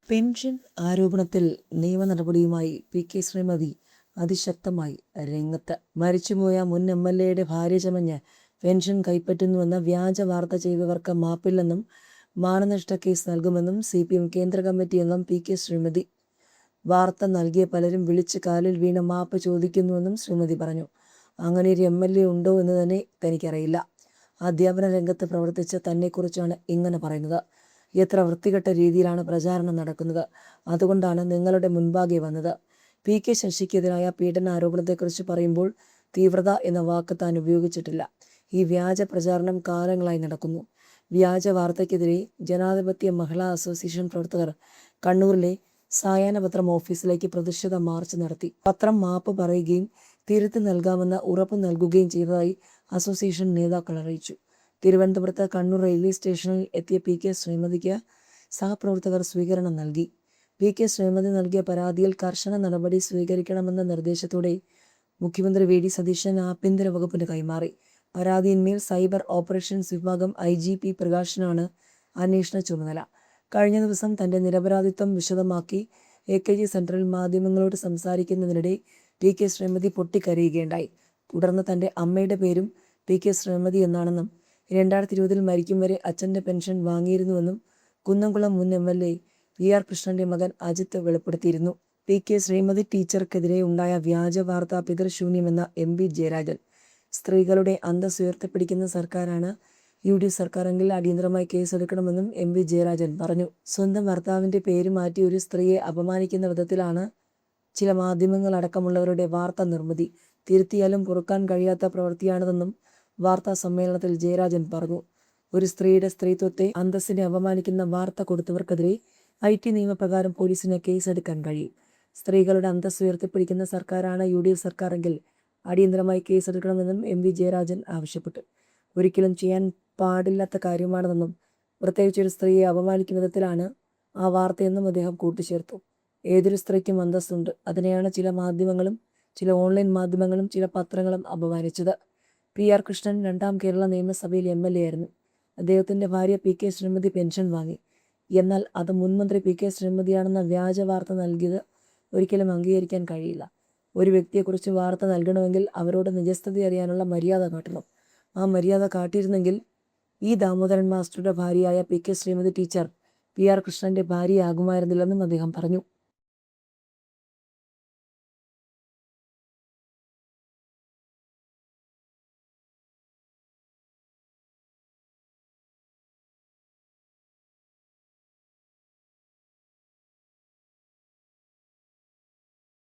Pension ആരോപണത്തിൽ നിയമ നടപടിയുമായി പി.കെ. ശ്രീമതി അതിശക്തമായി രംഗത്ത്. മരിച്ചുപോയ മുൻ എം.എൽ.എയുടെ ഭാര്യ ചമഞ്ഞ് പെൻഷൻ കൈപ്പറ്റുന്നുവെന്ന വ്യാജ വാർത്ത ചെയ്തവർക്ക് മാപ്പില്ലെന്നും മാനനഷ്ട കേസ് നൽകുമെന്നും CPM കേന്ദ്ര കമ്മിറ്റി അംഗം പി.കെ. ശ്രീമതി. വാർത്ത നൽകിയ പലരും വിളിച്ച് കാലിൽ വീണ് മാപ്പ് ചോദിക്കുന്നുവെന്നും ശ്രീമതി പറഞ്ഞു. അങ്ങനെയൊരു എം.എൽ.എ ഉണ്ടോ എന്ന് തന്നെ തനിക്കറിയില്ല. അധ്യാപന രംഗത്ത് പ്രവർത്തിച്ച തന്നെക്കുറിച്ചാണ് ഇങ്ങനെ പറയുന്നത്. എത്ര വൃത്തികെട്ട രീതിയിലാണ് പ്രചാരണം നടക്കുന്നത്. അതുകൊണ്ടാണ് നിങ്ങളുടെ മുൻപാകെ വന്നത്. പി.കെ. ശശിക്കെതിരായ പീഡനാരോപണത്തെക്കുറിച്ച് പറയുമ്പോൾ തീവ്രത എന്ന വാക്ക് താൻ ഉപയോഗിച്ചിട്ടില്ല. ഈ വ്യാജ പ്രചാരണം കാലങ്ങളായി നടക്കുന്നു. വ്യാജ വാർത്തയ്ക്കെതിരെ ജനാധിപത്യ മഹിളാ അസോസിയേഷൻ പ്രവർത്തകർ കണ്ണൂരിലെ സായാഹ്ന പത്രം ഓഫീസിലേക്ക് പ്രതിഷേധ മാർച്ച് നടത്തി. പത്രം മാപ്പ് പറയുകയും തിരുത്തി നൽകാമെന്ന് ഉറപ്പ് നൽകുകയും ചെയ്തതായി അസോസിയേഷൻ നേതാക്കൾ അറിയിച്ചു. തിരുവനന്തപുരത്ത് കണ്ണൂർ റെയിൽവേ സ്റ്റേഷനിൽ എത്തിയ പി.കെ. ശ്രീമതിക്ക് സഹപ്രവർത്തകർ സ്വീകരണം നൽകി. പി.കെ. ശ്രീമതി നൽകിയ പരാതിയിൽ കർശന നടപടി സ്വീകരിക്കണമെന്ന നിർദ്ദേശത്തോടെ മുഖ്യമന്ത്രി വി.ഡി. സതീശൻ ആഭ്യന്തര വകുപ്പിന് കൈമാറി. പരാതിയിന്മേൽ സൈബർ ഓപ്പറേഷൻസ് വിഭാഗം IGP പ്രകാശനാണ് അന്വേഷണ ചുമതല. കഴിഞ്ഞ ദിവസം തന്റെ നിരപരാധിത്വം വിശദമാക്കി AKG സെന്ററിൽ മാധ്യമങ്ങളോട് സംസാരിക്കുന്നതിനിടെ പി.കെ. ശ്രീമതി പൊട്ടിക്കരയുകയുണ്ടായി. തുടർന്ന് തന്റെ അമ്മയുടെ പേരും പി.കെ. ശ്രീമതി എന്നാണെന്നും 2020 മരിക്കും വരെ അച്ഛൻ്റെ പെൻഷൻ വാങ്ങിയിരുന്നുവെന്നും കുന്നംകുളം മുൻ എം.എൽ.എ PR കൃഷ്ണന്റെ മകൻ അജിത്ത് വെളിപ്പെടുത്തിയിരുന്നു. പി.കെ. ശ്രീമതി ടീച്ചർക്കെതിരെ ഉണ്ടായ വ്യാജ വാർത്ത പിതൃശൂന്യമെന്ന MP ജയരാജൻ. സ്ത്രീകളുടെ അന്തസ്സ് ഉയർത്തിപ്പിടിക്കുന്ന സർക്കാരാണ് UDF സർക്കാരെങ്കിൽ അടിയന്തരമായി കേസെടുക്കണമെന്നും MP ജയരാജൻ പറഞ്ഞു. സ്വന്തം ഭർത്താവിൻ്റെ പേര് മാറ്റി ഒരു സ്ത്രീയെ അപമാനിക്കുന്ന വിധത്തിലാണ് ചില മാധ്യമങ്ങളടക്കമുള്ളവരുടെ വാർത്താ നിർമ്മിതി. തിരുത്തിയാലും പൊറുക്കാൻ കഴിയാത്ത പ്രവൃത്തിയാണിതെന്നും വാർത്താ സമ്മേളനത്തിൽ ജയരാജൻ പറഞ്ഞു. ഒരു സ്ത്രീയുടെ സ്ത്രീത്വത്തെ അന്തസ്സിനെ അപമാനിക്കുന്ന വാർത്ത കൊടുത്തവർക്കെതിരെ IT നിയമപ്രകാരം പോലീസിന് കേസെടുക്കാൻ കഴിയും. സ്ത്രീകളുടെ അന്തസ്സ് ഉയർത്തിപ്പിടിക്കുന്ന സർക്കാരാണ് UDF സർക്കാരെങ്കിൽ അടിയന്തരമായി കേസെടുക്കണമെന്നും MP ജയരാജൻ ആവശ്യപ്പെട്ടു. ഒരിക്കലും ചെയ്യാൻ പാടില്ലാത്ത കാര്യമാണെന്നും പ്രത്യേകിച്ച് ഒരു സ്ത്രീയെ അപമാനിക്കുന്ന വിധത്തിലാണ് ആ വാർത്തയെന്നും അദ്ദേഹം കൂട്ടിച്ചേർത്തു. ഏതൊരു സ്ത്രീക്കും അന്തസ്സുണ്ട്. അതിനെയാണ് ചില മാധ്യമങ്ങളും ചില ഓൺലൈൻ മാധ്യമങ്ങളും ചില പത്രങ്ങളും അപമാനിച്ചത്. PR കൃഷ്ണൻ 2ാം കേരള നിയമസഭയിൽ MLA ആയിരുന്നു. അദ്ദേഹത്തിൻ്റെ ഭാര്യ പി.കെ. ശ്രീമതി പെൻഷൻ വാങ്ങി. എന്നാൽ അത് മുൻമന്ത്രി പി.കെ. ശ്രീമതിയാണെന്ന വ്യാജ വാർത്ത നൽകിയത് ഒരിക്കലും അംഗീകരിക്കാൻ കഴിയില്ല. ഒരു വ്യക്തിയെക്കുറിച്ച് വാർത്ത നൽകണമെങ്കിൽ അവരോട് നിജസ്ഥിതി അറിയാനുള്ള മര്യാദ കാട്ടണം. ആ മര്യാദ കാട്ടിയിരുന്നെങ്കിൽ ഈ ദാമോദരൻ മാസ്റ്ററുടെ ഭാര്യയായ പി.കെ. ശ്രീമതി ടീച്ചർ PR കൃഷ്ണന്റെ ഭാര്യയാകുമായിരുന്നില്ലെന്നും അദ്ദേഹം പറഞ്ഞു.